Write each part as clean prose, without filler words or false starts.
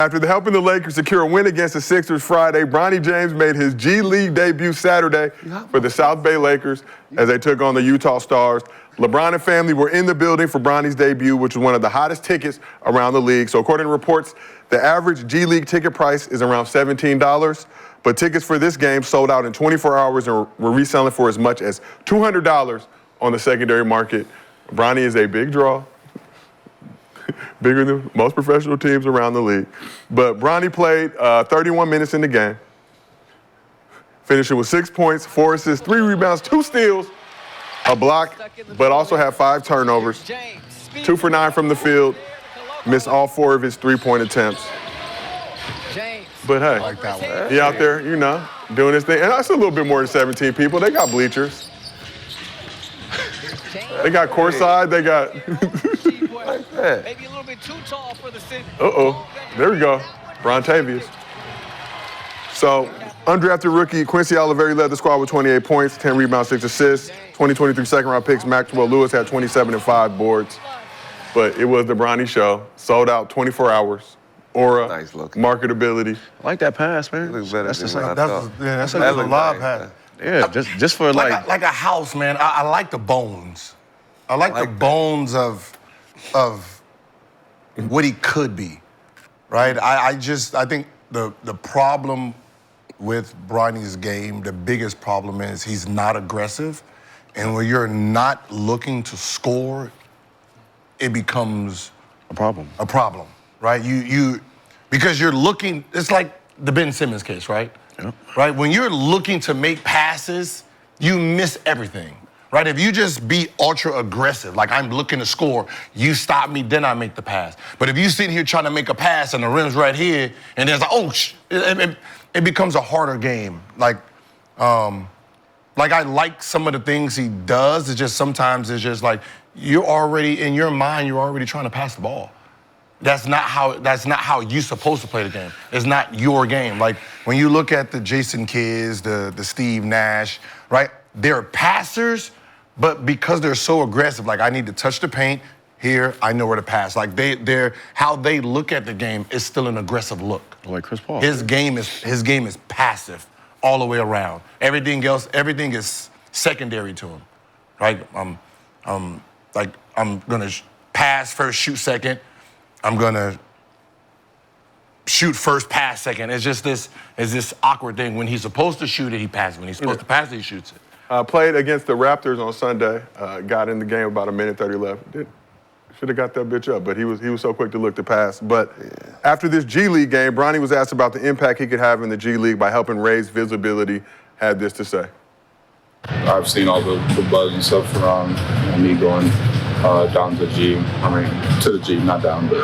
After helping the Lakers secure a win against the Sixers Friday, Bronny James made his G-League debut Saturday for the South Bay Lakers as they took on the Utah Stars. LeBron and family were in the building for Bronny's debut, which was one of the hottest tickets around the league. So according to reports, the average G-League ticket price is around $17, but tickets for this game sold out in 24 hours and were reselling for as much as $200 on the secondary market. Bronny is a big draw. Bigger than most professional teams around the league. But Bronny played 31 minutes in the game, finishing with 6 points, 4 assists, 3 rebounds, 2 steals, a block, but also had 5 turnovers, 2 for 9 from the field, missed all 4 of his 3-point attempts. But hey, like that one. He out there, you know, doing his thing. And that's a little bit more than 17 people. They got bleachers. They got courtside, they got... Like that. Maybe a little bit too tall for the city. There we go. Brontavious. So, undrafted rookie Quincy Oliveri led the squad with 28 points, 10 rebounds, 6 assists. 2023 second-round picks Maxwell Lewis had 27 and 5 boards. But it was the Bronny show. Sold out 24 hours. Aura, nice marketability. I like that pass, man. It looks better That's than just what like, I thought. That's a lob pass. yeah, just for Like a house, man. I like the bones. I like the bones of what he could be, right? I think the problem with Bronny's game, the biggest problem is he's not aggressive, and when you're not looking to score, it becomes a problem. A problem, right? Because you're looking. It's like the Ben Simmons case, right? Yep. Right. When you're looking to make passes, you miss everything. Right? If you just be ultra aggressive, like I'm looking to score, you stop me, then I make the pass. But if you sit here trying to make a pass and the rim's right here, and there's it becomes a harder game. Like I like some of the things he does. It's just sometimes it's just like you're already in your mind, you're already trying to pass the ball. That's not how you're supposed to play the game. It's not your game. Like when you look at the Jason Kidds, the Steve Nash, right? They're passers. But because they're so aggressive, like I need to touch the paint here, I know where to pass. Like they're how they look at the game is still an aggressive look. Like Chris Paul. His game is passive all the way around. Everything is secondary to him. Right? I'm gonna pass first, shoot second. I'm gonna shoot first, pass second. It's just this awkward thing. When he's supposed to shoot it, he passes. When he's supposed to pass it, he shoots it. Played against the Raptors on Sunday. Got in the game about a minute 30 left. Should have got that bitch up, but he was so quick to look to pass. But after this G-League game, Bronny was asked about the impact he could have in the G-League by helping raise visibility. Had this to say. I've seen all the buzz and stuff around me going down to the G. I mean, to the G, not down, but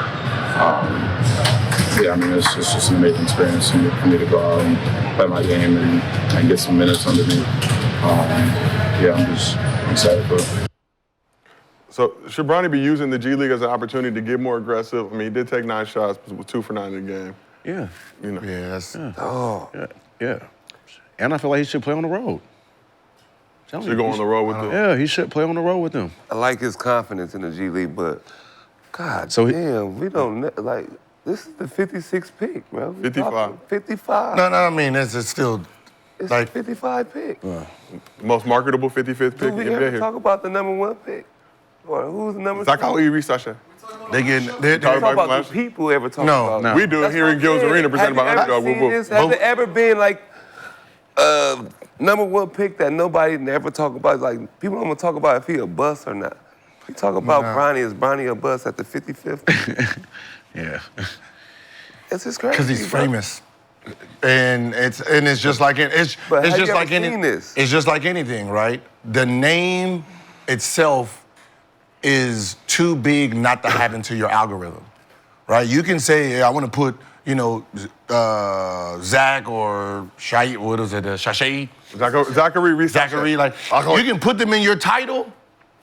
yeah, I mean, it's just an amazing experience for me to go out and play my game and get some minutes underneath. Yeah, I'm just excited for it. So should Bronny be using the G League as an opportunity to get more aggressive? I mean, he did take 9 shots, but was 2 for 9 in the game. Yeah. You know. Yeah, that's Yeah. And I feel like he should play on the road. Should go on the road with them. Yeah, he should play on the road with them. I like his confidence in the G League, but God damn, we don't like. This is the 56th pick, bro. 55. 55. No, I mean it's still. It's like 55 pick. Most marketable 55th pick Do in we the ever NBA. talk about the #1 pick? Or who's the number 2? Zachary Sasha. They talk about the people ever talk about. No. We do it here in Gil's Arena, presented by Underdog. Has there ever been like #1 pick that nobody never talk about? Like people don't want to talk about if he a bust or not. We talk about Bronny. Is Bronny a bust at the 55th? Yeah. It's just crazy. Because he's famous. And it's just like it's just like it's just like anything, right? The name itself is too big not to have into your algorithm, right? You can say, hey, I want to put, Zach or Shai, what is it, Shashay? Zachary, like you can put them in your title.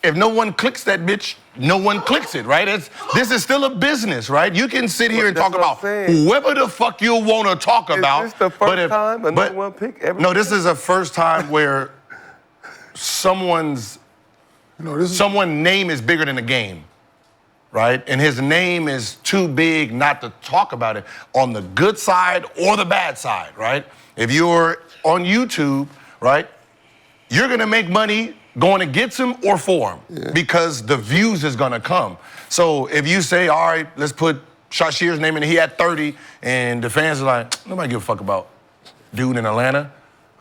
If no one clicks that bitch, no one clicks it, right? This is still a business, right? You can sit here and talk about whoever the fuck you want to talk about. Is this the first time a #1 pick ever? No, this is the first time where someone's name is bigger than the game. right? And his name is too big not to talk about it on the good side or the bad side, right? If you're on YouTube, right, you're gonna make money going against him or for him because the views is gonna come. So if you say, all right, let's put Shashir's name in, he had 30, and the fans are like, nobody give a fuck about dude in Atlanta.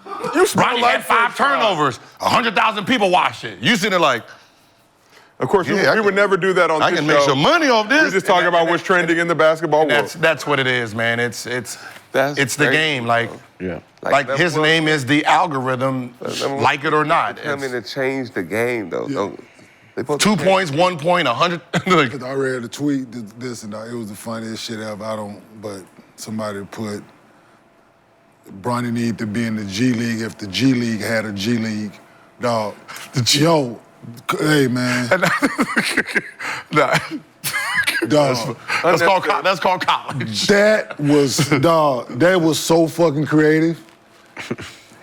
Bronny had 5 turnovers, 100,000 people watched it. You sitting there like, Of course, we would never do that on I this can show. make some money off this. We're just talking about what's trending in the basketball world. That's what it is, man. It's the crazy, game. Like, Yeah. like his name is the algorithm, like it or not. Coming to change the game, though. Don't- they supposed to 2 change- points, 1 point, 100. Like, I read a tweet, this and that. It was the funniest shit ever. But somebody put, Bronny need to be in the G-League if the G-League had a G-League. Dog, yo, hey, man. nah. Dog, That's called college. that was so fucking creative.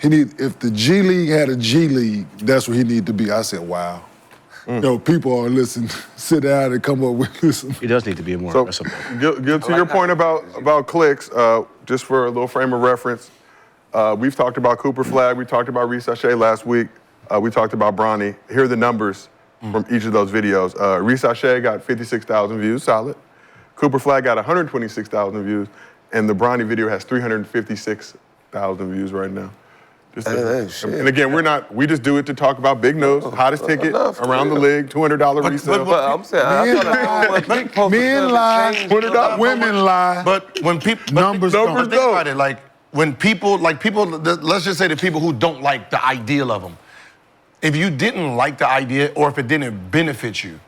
If the G-League had a G-League, that's where he need to be. I said, wow. Yo, people are listening. Sit down and come up with this. He does need to be more So, aggressive. Gil, to your point about clicks, just for a little frame of reference, we've talked about Cooper Flag, we talked about Reese Shea last week, we talked about Bronny. Here are the numbers from each of those videos. Reese Shea got 56,000 views, solid. Cooper Flag got 126,000 views, and the Bronny video has 356,000 views right now. And again, we just do it to talk about big news, hottest ticket around the league, $200 resale. But I'm saying, I thought Men lie, $200. women lie. But when people Numbers but don't. think about it, like when people, let's just say the people who don't like the idea of them. If you didn't like the idea, or if it didn't benefit you,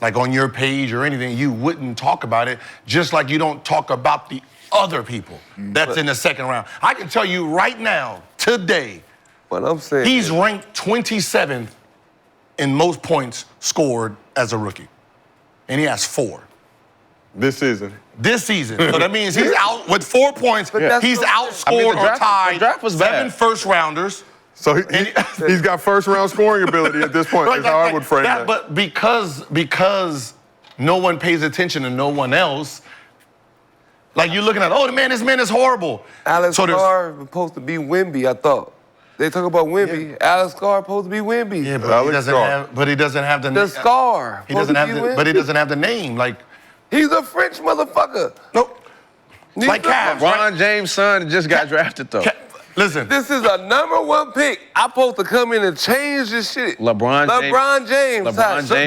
like on your page or anything, you wouldn't talk about it. Just like you don't talk about the other people that's in the second round. I can tell you right now, today, But I'm saying he's ranked 27th in most points scored as a rookie, and he has 4. This season. This season. So that means he's out with 4 points. that's He's what- outscored the or tied the draft was 7 bad. first rounders. So he's got first round scoring ability at this point, is how I would frame that. But because no one pays attention to no one else, like you're looking at, this man is horrible. Alex So there's- Carr was supposed to be Wemby, I thought. They talk about Wemby. Alex Carr supposed to be Wemby. Yeah, but Alex he doesn't Carr. have. But he doesn't have the. The Scar. He doesn't have supposed to the. be But he Wemby. doesn't have the name. Like, He's a French motherfucker. nope. Like Cavs, right? LeBron James' son just got drafted though. Listen. This is a #1 pick. I'm supposed to come in and change this shit. LeBron James'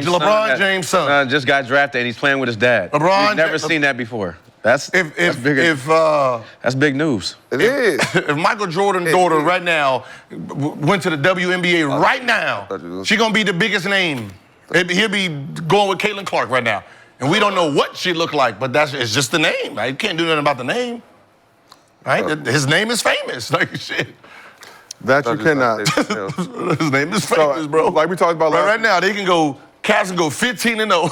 LeBron James' son. just got drafted and he's playing with his dad. LeBron We've never James- seen that before. That's bigger. If That's big news. It is. if Michael Jordan's daughter right now went to the WNBA right now, she gonna be the biggest name. He'll be going with Caitlin Clark right now. And we don't know what she looked like, but it's just the name. Right? You can't do nothing about the name. Right? His name is famous. Like shit. That you cannot. His name is famous, bro. Like we talked about last right now, Cavs can go 15-0.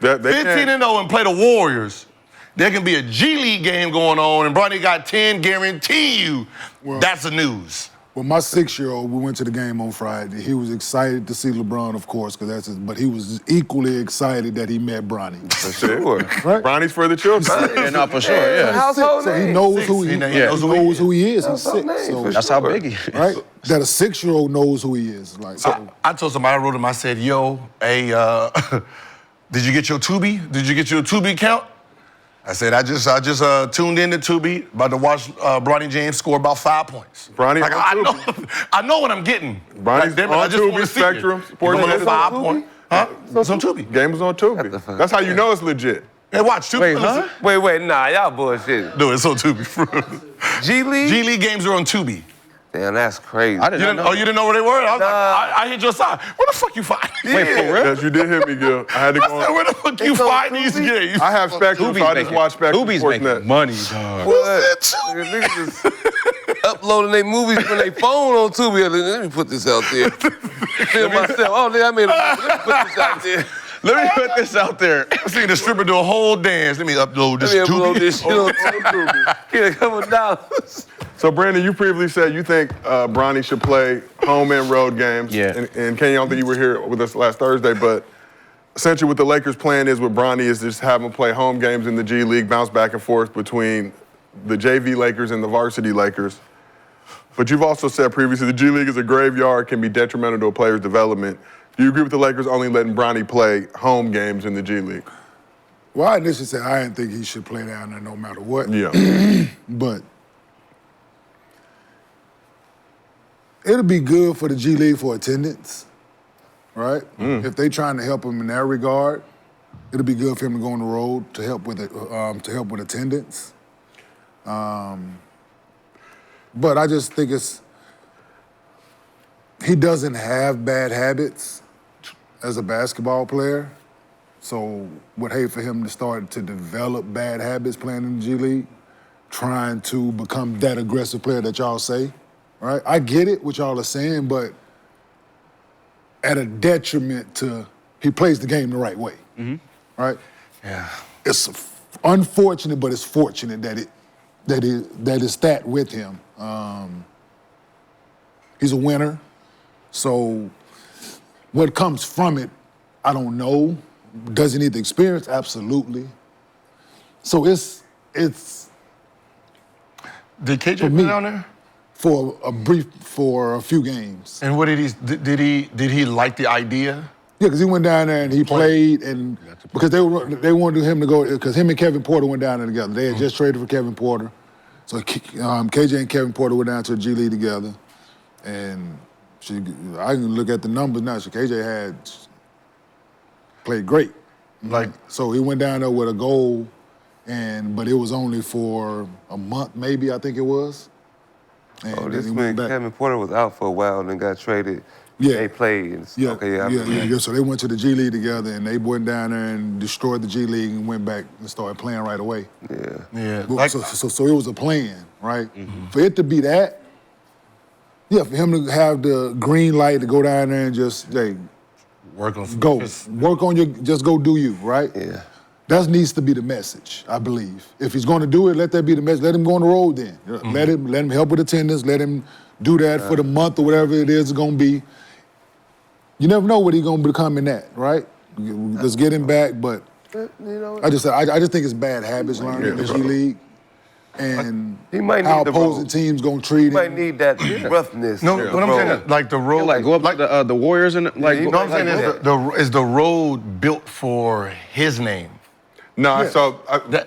That they 15-0 and play the Warriors. There can be a G-League game going on, and Bronny got 10, guarantee you, that's the news. Well, my 6-year-old, we went to the game on Friday. He was excited to see LeBron, of course, because that's his, but he was equally excited that he met Bronny. Sure. Right? Bronny's for the children. Yeah, no, for sure. Yeah. Household So he name. knows who he, He knows who he is. He's Household 6. name, So, for That's how big he is. right? That a 6-year-old knows who he is. Like, I told somebody, I wrote him, I said, yo, hey, did you get your Tubi? Did you get your Tubi account? I said, I just tuned in to Tubi, about to watch Bronny James score about 5 points. Bronny like, on I know what I'm getting. Bronny's damn it, on I just Tubi, wanna see it. Spectrum, He's Sports gonna go Center. 5 points. Huh? It's on Tubi. Game was on Tubi. That's how you know it's legit. Hey, watch Tubi. Wait, huh? Wait, nah, y'all bullshit. No, it's on Tubi. G-League? G-League games are on Tubi. Damn, that's crazy. I did not know. You didn't know where they were? I was like, Nah. I hit your side. Where the fuck you find these? Wait, for real? Yes, you did hit me, Gil. I had to I go said, on. where the fuck you It's on find these Tubi? games? I have Spectrum, so I just watch Spectrum. Tubi's Sports making Net. money, dog. What? Niggas just uploading their movies from their phone on Tubi. Let me put this out there. Feel myself. Oh, I made a movie. Let me put this out there. Let me put this out there. I seen the stripper do a whole dance. Let me upload this Let me upload Tubi. this shit on Tubi. Get a couple $. So, Brandon, you previously said you think Bronny should play home and road games. Yeah. And Kenny, I don't think you were here with us last Thursday, but essentially what the Lakers' plan is with Bronny is just have him play home games in the G League, bounce back and forth between the JV Lakers and the varsity Lakers. But you've also said previously the G League is a graveyard, can be detrimental to a player's development. Do you agree with the Lakers only letting Bronny play home games in the G League? Well, I initially said I didn't think he should play down there no matter what. Yeah. But it'll be good for the G League for attendance, right? If they trying to help him in that regard, it'll be good for him to go on the road to help with attendance. But I just think he doesn't have bad habits as a basketball player. So would hate for him to start to develop bad habits playing in the G League, trying to become that aggressive player that y'all say, right? I get it, what y'all are saying, but at a detriment to, he plays the game the right way, right? Yeah. It's unfortunate, but it's fortunate that it's that with him. He's a winner, so what comes from it, I don't know. Does he need the experience? Absolutely. So it's Did KJ for play me, down there? for a few games. And what did he like the idea? Yeah, because he went down there and he played, and because they wanted him to go, because him and Kevin Porter went down there together. They had just traded for Kevin Porter, so KJ and Kevin Porter went down to the G League together, and I can look at the numbers now. So KJ had played great, so he went down there with a goal, but it was only for a month, maybe I think it was. And This then he when went back. Kevin Porter was out for a while and then got traded. Yeah. They played. And, Yeah, okay, yeah. So they went to the G League together, and they went down there and destroyed the G League and went back and started playing right away. Yeah. So it was a plan, right? For it to be that, for him to have the green light to go down there and just Work on go do you, right? Yeah. That needs to be the message, I believe. If he's going to do it, let that be the message. Let him go on the road then. Let him help with attendance. Let him do that for the month or whatever it is going to be. You never know what he's going to become in that, right? Let's get him back, but I just think it's bad habits learned in the G League, and He might how need the opposing road. teams going to treat him. You might need that roughness. No, what I'm saying is, like the road, Like go up to the Warriors and like. you No, I'm saying like is the road built for his name? No, so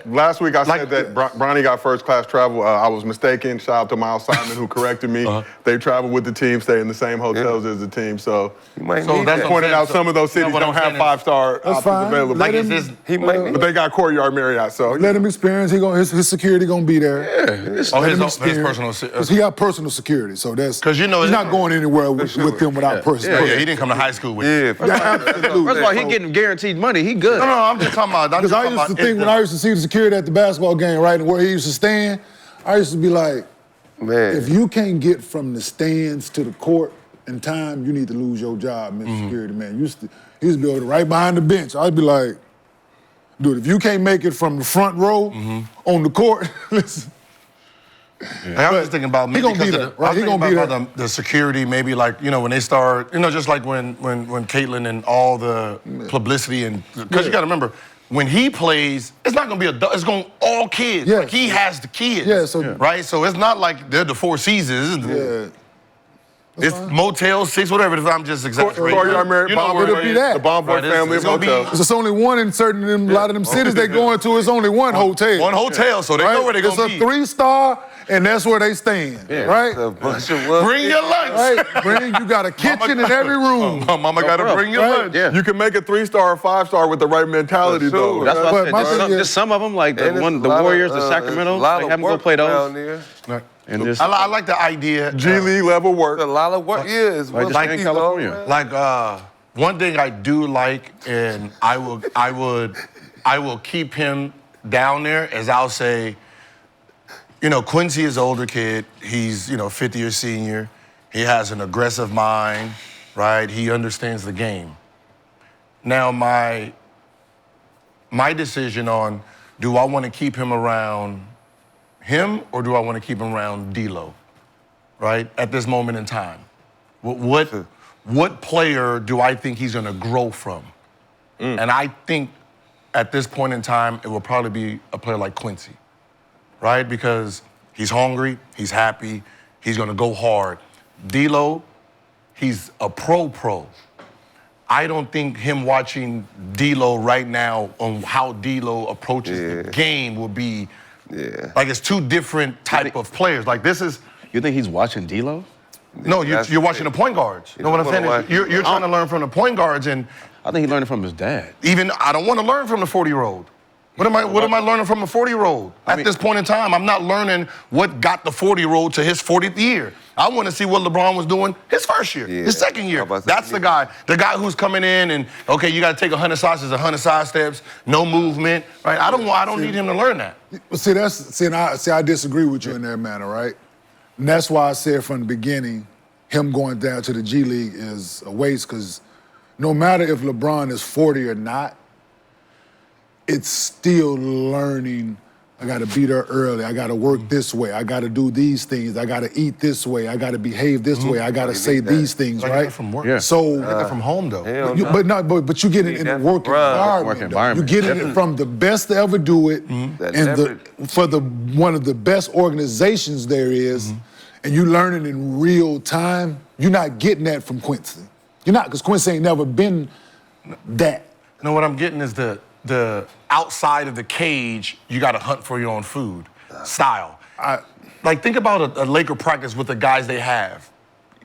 last week I said that Bronny got first-class travel. I was mistaken. Shout out to Miles Simon who corrected me. They travel with the team, stay in the same hotels as the team. So You might So need that's that. what I'm pointed saying. out some of those So, cities what don't I'm have saying is- five-star options fine. available. Let him- He might need But they got Courtyard Marriott, so Let him experience. his security gonna be there. His personal. Because he got personal security, so that's 'Cause you know he's it- not going anywhere with him without personal. Yeah, he didn't come to high school with. Yeah. absolutely. First of all, he getting guaranteed money. He good. No, I'm just talking about. Because I used to think when I used to see the security at the basketball game, right, and where he used to stand, I used to be like, Man. if you can't get from the stands to the court in time, you need to lose your job, Mr. Security Man. He used to be over right behind the bench. I'd be like, dude, if you can't make it from the front row on the court, listen. I was just thinking about He maybe gonna be because there, of right? I was He thinking gonna be about the security, maybe like when they start, just like when Caitlin and all the publicity and because you got to remember. When he plays, it's not gonna be it's gonna all kids. Yeah. Like he has the kids. Yeah, so- right. So it's not like they're the Four Seasons. Yeah. It's Motel 6, whatever. If I'm just exaggerating. Courtyard Marriott, You know Bomb where it'll it be is. that. the Bomboy Right, family of it's gonna be- hotels. It's only one in certain a lot of them cities they go into. It's only one hotel. One hotel, so they know where they're It's gonna a be. 3-star, and that's where they stand. Right? A bunch of work. Bring your lunch. Right? You got a kitchen in every room. Mama gotta bring your Right? lunch. Yeah. You can make a 3-star or 5-star with the right mentality, For sure. though. That's But what my I said. thing is- Just some of them, like And the it's a lot Warriors, of, the Sacramento, a lot like of have them go work play around those. there. And just I like the idea. G League level work. A lot of work. Yeah, it's Like what just in you California. know, man. Like one thing I do like, and I will keep him down there, is I'll say, Quincy is an older kid. He's 50 or senior. He has an aggressive mind, right? He understands the game. Now my decision on, do I want to keep him around him or do I want to keep him around D'Lo, right? At this moment in time, what player do I think he's going to grow from? And I think at this point in time, it will probably be a player like Quincy, right? Because he's hungry, he's happy, he's gonna go hard. D'Lo, he's a pro. I don't think him watching D'Lo right now on how D'Lo approaches the game will be, like it's two different type of players. Like this is. You think he's watching D'Lo? No, you're watching the point guards. You know what I'm saying? You're trying to learn from the point guards, and I think he learned it from his dad. even I don't want to learn from the 40-year-old. What am I learning from a 40-year-old? At this point in time, I'm not learning what got the 40-year-old to his 40th year. I want to see what LeBron was doing his first year, his second year. That's the guy who's coming in and, okay, you got to take 100 side steps, no movement, right? I don't need him to learn that. I disagree with you in that manner, right? And that's why I said from the beginning, him going down to the G League is a waste, because no matter if LeBron is 40 or not, it's still learning. I got to be there early. I got to work this way. I got to do these things. I got to eat this way. I got to behave this way. I got to say these things, right? From work. Yeah. So, I get that from home though. but you get it in the work environment. You get it from the best to ever do it, and for one of the best organizations there is, and you learn it in real time. You're not getting that from Quincy. You're not, because Quincy ain't never been that. You know what I'm getting is the outside of the cage, you got to hunt for your own food style. Like, think about a Laker practice with the guys they have.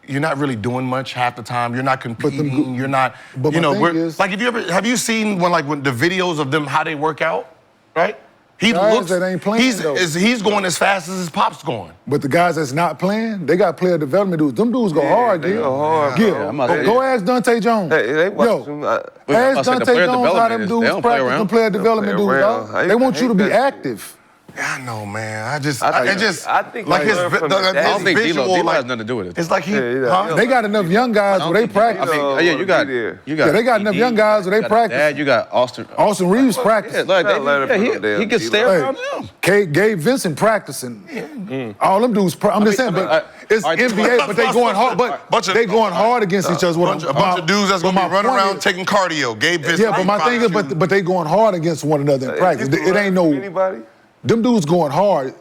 You're not really doing much half the time. You're not competing. You're not. But you know, my thing is, like, have you seen when the videos of them how they work out, right? He guys looks. that ain't playing, he's going as fast as his pop's going. But the guys that's not playing, they got player development dudes. Them dudes go hard, they Gil. go hard, Gil, bro. go ask Dante Jones. They watch him. Ask Dante Jones how them dudes practice them player development dudes, dog. They want you to be active. Yeah, I know, man. I think like his I don't think visual D'Lo has nothing to do with it. It's like They got enough young guys where they practice. You got. They got enough young guys where they practice. Dad, you got Austin Reeves practice. He can stay around them. Gabe Vincent practicing. All them dudes. I'm just saying, but it's NBA. But they going hard. But they going hard against each other. A bunch of dudes that's gonna be running around taking cardio. Gabe Vincent. Yeah, but my thing is, but they going hard against one another in practice. It ain't no. Anybody? Them dudes going hard,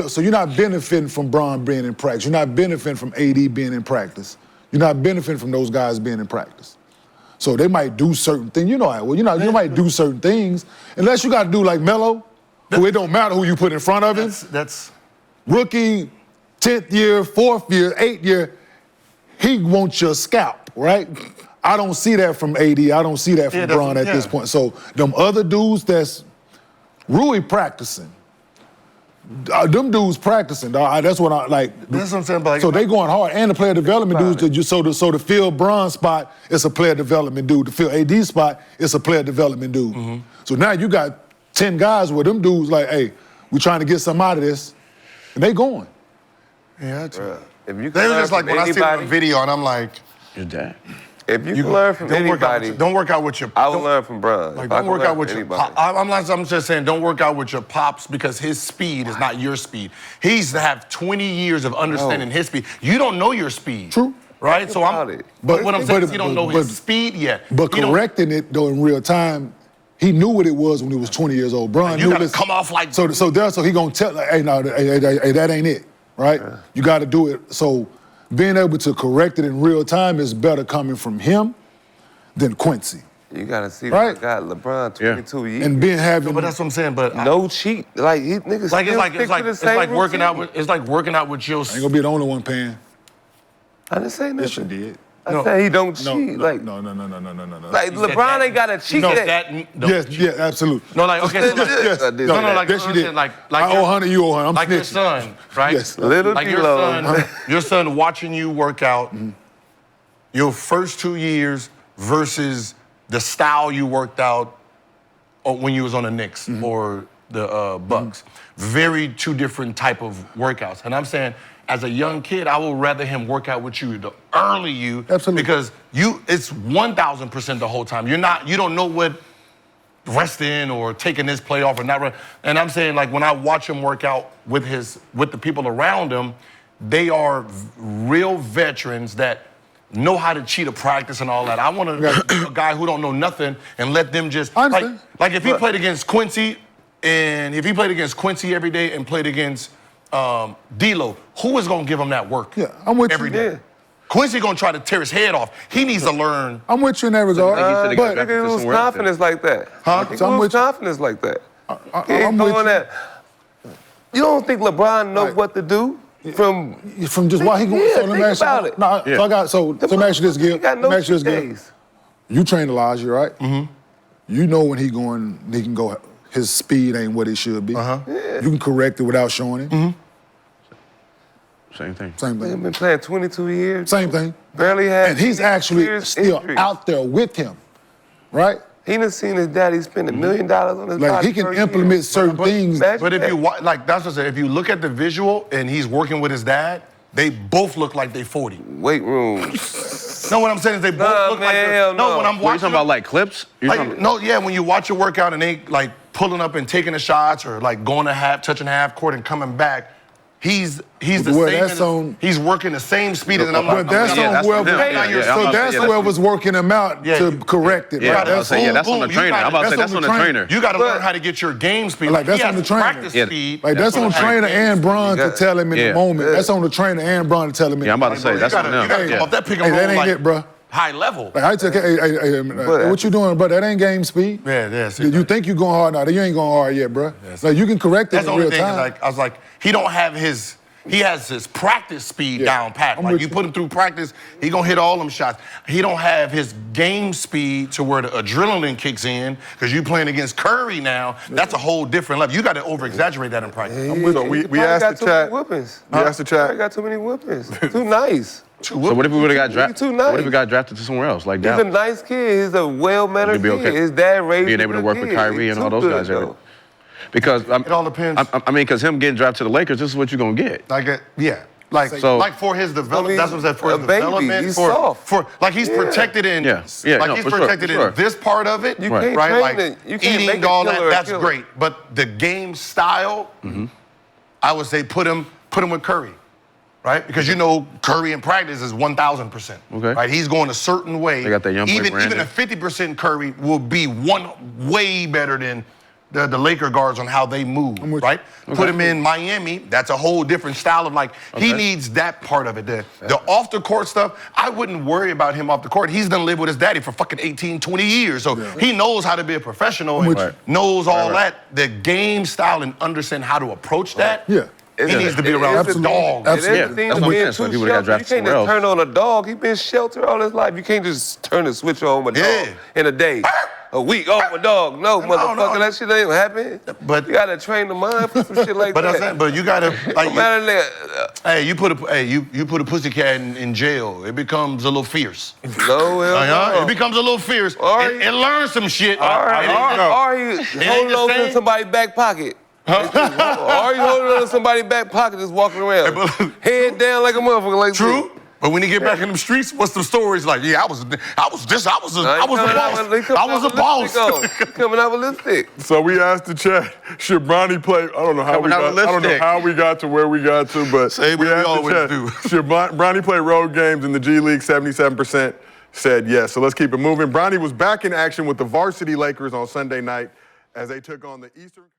so you're not benefiting from Bron being in practice. You're not benefiting from AD being in practice. You're not benefiting from those guys being in practice. So they might do certain things. You might do certain things, unless you got to do like Melo, who it don't matter who you put in front of him. That's rookie, 10th year, 4th year, 8th year, he wants your scalp, right? I don't see that from AD. I don't see that from Bron at this point. So them other dudes that's really practicing, them dudes practicing, dog. That's what I like. That's what I'm saying. Like, so they going hard, and the player development dudes. So to fill Bron spot, it's a player development dude. To fill AD spot, it's a player development dude. So now you got 10 guys where them dudes like, hey, we trying to get some out of this, and they going. Yeah, If you they were just like when I see the video, and I'm like, your dad. If you can learn from anybody, don't work out with your. I will learn from Bron. Like, don't work out with your. I'm just saying, don't work out with your pops, because his speed is not your speed. He's to have 20 years of understanding his speed. You don't know your speed. True. Right. So But what I'm saying is, you don't know his speed yet. But correcting it though in real time, he knew what it was when he was 20 years old. Bron you knew gotta come off like. So he gonna tell, like, hey, no, hey, that ain't it, right? Yeah. You got to do it. So being able to correct it in real time is better coming from him than Quincy. You gotta see right? that guy LeBron 22 years. And being having. But that's what I'm saying. But no cheat. Like niggas. Like it's like working out with. It's like working out with your. I ain't gonna be the only one paying. I didn't say nothing. Yes, you did. I said he don't cheat. No. Like no. Like LeBron ain't got to cheat. Yes, absolutely. No, like okay. Yes. No, like yes, you did. Like I owe 100, you owe 100. I'm like snitching. your son, right? Yes. Little like your son watching you work out. Your first 2 years versus the style you worked out when you was on the Knicks or the Bucks. Very two different type of workouts. And I'm saying, as a young kid, I would rather him work out with you, the early you. Absolutely. Because it's 1,000% the whole time. You don't know what resting or taking this play off or not. And I'm saying, like, when I watch him work out with the people around him, they are real veterans that know how to cheat a practice and all that. I want a guy who don't know nothing and let them just I understand. like if he played against Quincy every day and played against D'Lo, who is gonna give him that work? Yeah, I'm with every you. day? Yeah. Quincy gonna try to tear his head off. He needs to learn. I'm with you in that regard. should've got but back He lose somewhere else confidence like that. Huh? He So I'm lose with you. confidence like that. He I'm ain't with doing you. that. You don't think LeBron knows Like- what to do from Just why he going? Yeah, so let me think ask you. about it. No, so let me ask you this, Gil. He got Let no me ask you this, cheat Gil. days. You train Elijah, right? Mm-hmm. You know when he can go. His speed ain't what it should be. Uh-huh. Yeah. You can correct it without showing him. Mm-hmm. Same thing. Same He's thing. been playing 22 years. Same thing. Barely had. And he's actually serious still injuries. out there with him, right? He done seen his daddy spend $1 million on his Like body he can per year. implement certain things. Imagine But if that. you like, that's what I said. If you look at the visual and he's working with his dad, they both look like they 40. weight room. No, what I'm saying is they both Nah, look man, like hell no. When I'm What, you watching talking about like clips? You talking about- no, yeah, when you watch a workout and they like pulling up and taking the shots or like going to half, touching half court and coming back, he's the Well, same. that's on- He's working the same speed as I'm. But that's yeah, on that's whoever. on him. Yeah, So I'm that's saying, yeah, whoever's working him out Yeah, to you- correct it. Yeah, right? I was saying, yeah, that's on the boom, trainer. I'm about to say that's on the trainer. You got to But- learn how to get your game speed. Like, that's he on has the trainer. practice Yeah. speed. Like that's on what I'm trainer saying. and Bron to tell him in Yeah. the moment. That's on the trainer and Bron to tell him in Yeah, I'm the about to moment. say that's you on gotta, them. You got to come Yeah. off that pick and Hey, roll that ain't like it, bro. high level. Like I took, what you doing, bro? That ain't game speed. Yeah. You think you going hard now? You ain't going hard yet, bro. Like you can correct it That's the in only real thing. time. Like I was like, he has his practice speed down pat. I'm Like with you you. put him through practice, he gonna hit all them shots. He don't have his game speed to where the adrenaline kicks in because you playing against Curry now. That's a whole different level. You got to over exaggerate that in practice. So we Probably asked got the too many chat. whoopings. We asked the Probably chat. got too many whoopings. Too nice. So what if we would have got He drafted? too nice. What if we got drafted to somewhere else? Like He's a that? nice kid. He's a well-mannered You'd be kid. okay. His dad raised Being a able to good work with kid. Kyrie He's and all too those good, guys. though. It all depends. I mean, because him getting drafted to the Lakers, this is what you're gonna get. Like for his development. That's what I said. For a his baby, development. he's for, soft. For like he's protected in. Yeah, Like no, he's for sure, protected for sure. in this part of it. You can't right? train Like it. You can't eating make a all killer that. a That's killer. great. But the game style, I would say put him with Curry. Right? Because you know Curry in practice is 1,000%. Okay. Right? He's going a certain way. They got that young boy even Brandon. a 50% Curry will be way better than the Laker guards on how they move. with Right? Put him in Miami. That's a whole different style of like he needs that part of it. The off the court stuff, I wouldn't worry about him off the court. He's done lived with his daddy for fucking 18, 20 years. So he knows how to be a professional and with you. knows all that. The game style and understand how to approach that. Yeah. He needs to be around Absolutely. dogs. Absolutely. It is the thing That's of what I'm being saying. So too if he would've got sheltered. You drafted can't just somewhere turn on a dog. He's been sheltered all his life. You can't just turn the switch on my dog Yeah. in a day. A week, oh, my dog. No, motherfucker, that shit ain't happen. But- you gotta train the mind for some shit like But that. you gotta like. No matter that. Hey, you put a pussycat in jail. It becomes a little fierce. No, hell no. It becomes a little fierce. Or It learns some shit. Or he holding the on same. to somebody's back pocket. Or you holding on to somebody's back pocket just walking around. Head down like a motherfucker like True. But when you get back in the streets, what's the stories like? Yeah, I was a boss. I was a boss. He coming out with lipstick. So we asked the chat, should Bronny play? I don't know how we got to where we got to, but Say what we we asked always the do. chat, should Bronny play road games in the G-League? 77% said yes. So let's keep it moving. Bronny was back in action with the varsity Lakers on Sunday night as they took on the Eastern.